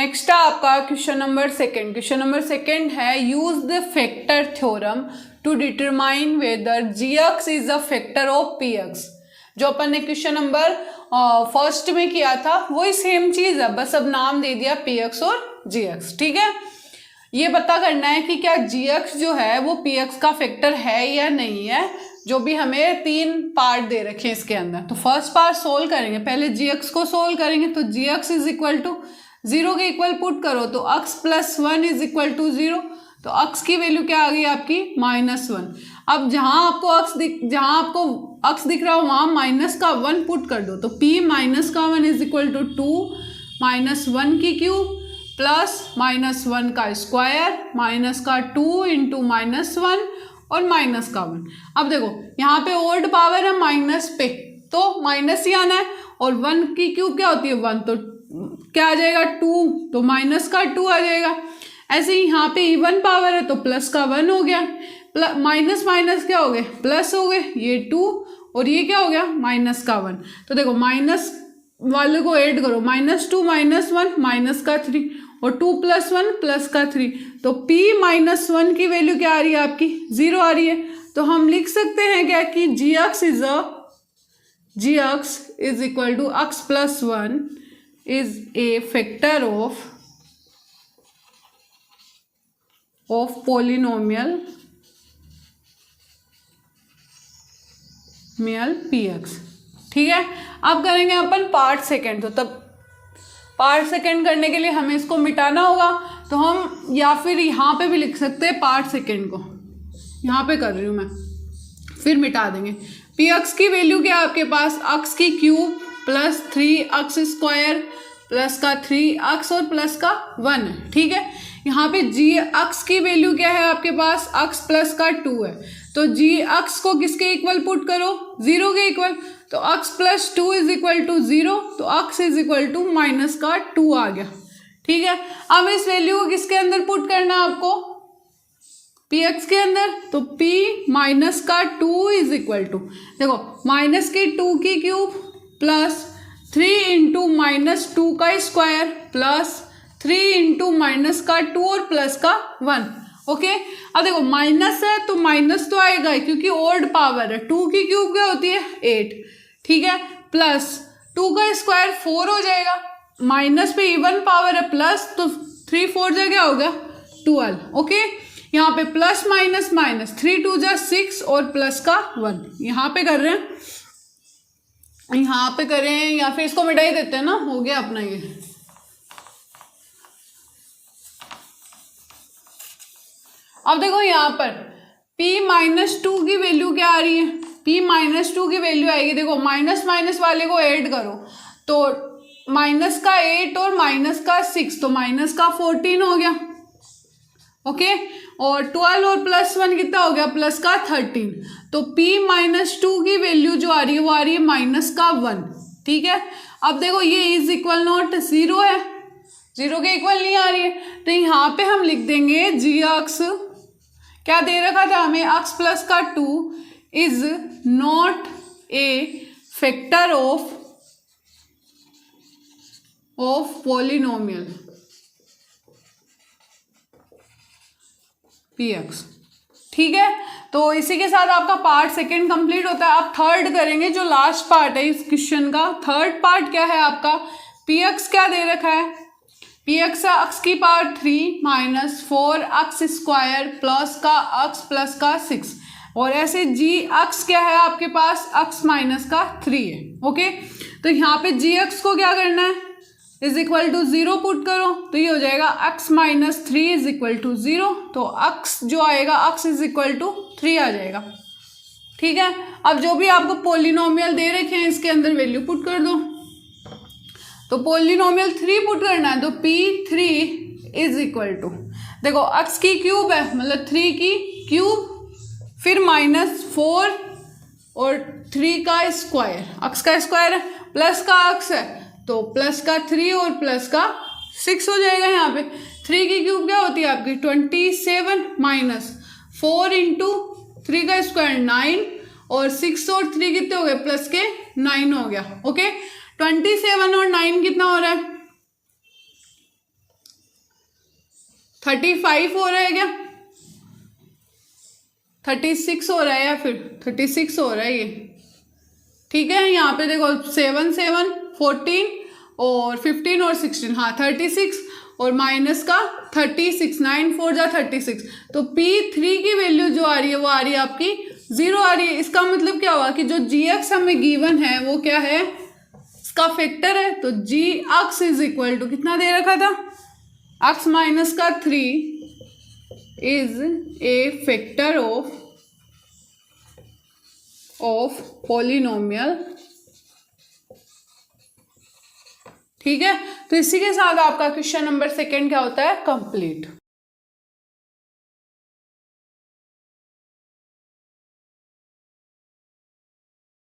Next है आपका question number second. Question number second है use the factor theorem to determine whether gx is a factor of px। जो अपन ने question number first में किया था वही सेम चीज है, बस अब नाम दे दिया px और gx। ठीक है, ये पता करना है कि क्या gx जो है वो px का फैक्टर है या नहीं है, जो भी हमें 3 पार्ट दे रखे हैं इसके अंदर। तो फर्स्ट पार्ट सोल्व करेंगे, पहले gx को सोल्व करेंगे। तो gx इज इक्वल टू 0 के इक्वल पुट करो तो x plus 1 is equal to 0। तो x की वैल्यू क्या आ गई आपकी -1। अब जहां आपको x दिख रहा हो वहां माइनस का 1 पुट कर दो। तो p माइनस का 1 इज इक्वल टू 2 -1 की क्यूब प्लस -1 का स्क्वायर माइनस का 2 इंटू -1 और माइनस का 1। अब देखो यहाँ पे ओल्ड पावर है माइनस पे, तो माइनस ही आना है। और 1 की क्यूब क्या होती है 1, तो क्या आ जाएगा 2, तो माइनस का 2 आ जाएगा। ऐसे ही यहाँ पे इवन पावर है तो प्लस का 1 हो गया, माइनस माइनस क्या हो गए प्लस हो गए, ये 2 और ये क्या हो गया माइनस का 1। तो देखो माइनस वाले को ऐड करो, -2 -1 माइनस का 3 और 2 + 1 प्लस का 3। तो p -1 की वैल्यू क्या आ रही है आपकी 0 आ रही है। तो हम लिख सकते हैं क्या कि gx is equal to x plus 1 is a factor of polynomial px। ठीक है, अब करेंगे अपन पार्ट सेकंड। तो तब पार्ट सेकंड करने के लिए हमें इसको मिटाना होगा, तो हम या फिर यहाँ पे भी लिख सकते हैं पार्ट सेकंड को, यहाँ पे कर रही हूँ मैं, फिर मिटा देंगे। px की वैल्यू क्या है आपके पास x की cube plus 3x square plus का 3x और प्लस का 1 है। ठीक है, यहाँ पे gx की वैल्यू क्या है आपके पास x प्लस का 2 है। तो gx को किसके इक्वल पुट करो 0 के इक्वल, तो x plus 2 is equal to 0, तो x is equal to minus का 2 आ गया। ठीक है, अब इस वैल्यू को किसके अंदर पुट करना है आपको px के अंदर। तो p माइनस का 2 इज इक्वल टू, देखो माइनस की 2 की क्यूब प्लस 3 इंटू -2 का स्क्वायर प्लस 3 इंटू माइनस का 2 और प्लस का 1। ओके, अब देखो माइनस है तो माइनस तो आएगा ही क्योंकि ओल्ड पावर है। 2 की क्यूब क्या होती है 8। ठीक है, प्लस 2 का स्क्वायर 4 हो जाएगा, माइनस पे इवन पावर है प्लस, तो 3 4 जा क्या हो गया 12। ओके, यहाँ पे प्लस माइनस माइनस 3 2 जा 6 और प्लस का 1 यहाँ पे कर रहे हैं, यहाँ पे करें या फिर इसको मिटा ही देते हैं ना, हो गया अपना ये। अब देखो यहाँ पर p -2 की वैल्यू क्या आ रही है, p -2 की वैल्यू आएगी, देखो माइनस माइनस वाले को ऐड करो तो माइनस का 8 और माइनस का 6, तो माइनस का 14 हो गया। ओके, और 12 और प्लस 1 कितना हो गया प्लस का 13। तो p -2 की वैल्यू जो आ रही है वो आ रही है माइनस का 1। ठीक है, अब देखो ये इज इक्वल नॉट 0 है, 0 के इक्वल नहीं आ रही है, तो यहाँ पे हम लिख देंगे gx क्या दे रखा था हमें x प्लस का 2 is not a factor of polynomial px। ठीक है, तो इसी के साथ आपका पार्ट सेकंड कंप्लीट होता है। आप थर्ड करेंगे, जो लास्ट पार्ट है इस क्वेश्चन का। थर्ड पार्ट क्या है आपका, px क्या दे रखा है, px है x की power 3 minus 4x square plus का x प्लस का 6, और ऐसे gx क्या है आपके पास x माइनस का 3 है। ओके, तो यहाँ पे gx को क्या करना है इज इक्वल टू 0 पुट करो, तो ये हो जाएगा x minus 3 is equal to 0, तो x जो आएगा x इज इक्वल टू 3 आ जाएगा। ठीक है, अब जो भी आपको पोलिनोमियल दे रखे हैं इसके अंदर वैल्यू पुट कर दो। तो पोलिनोमियल 3 पुट करना है, तो p3 इज इक्वल टू, देखो x की क्यूब है मतलब 3 की क्यूब फिर -4 और 3 का स्क्वायर, x का स्क्वायर है प्लस का x है तो प्लस का 3 और प्लस का 6 हो जाएगा। यहाँ पे 3 की क्यूब क्या होती है आपकी 27 माइनस 4 इंटू 3 का स्क्वायर 9 और 6 और 3 कितने हो गए प्लस के 9 हो गया। ओके, 27 और 9 कितना हो रहा है 35 हो रहा है क्या, 36 हो रहा है, या फिर 36 हो रहा है ये, ठीक है। यहाँ पे देखो 7 7 14 और 15 और 16, हाँ 36 और माइनस का 36, 9 4 जा 36, तो P3 की वैल्यू जो आ रही है वो आ रही है आपकी 0 आ रही है। इसका मतलब क्या हुआ कि जो GX हमें गिवन है वो क्या है, इसका फैक्टर है, तो GX इज इक्वल टू कितना दे रखा था, x माइनस का 3 is a factor of polynomial, ठीक है। तो इसी के साथ आपका क्वेश्चन नंबर 2 क्या होता है, कंप्लीट।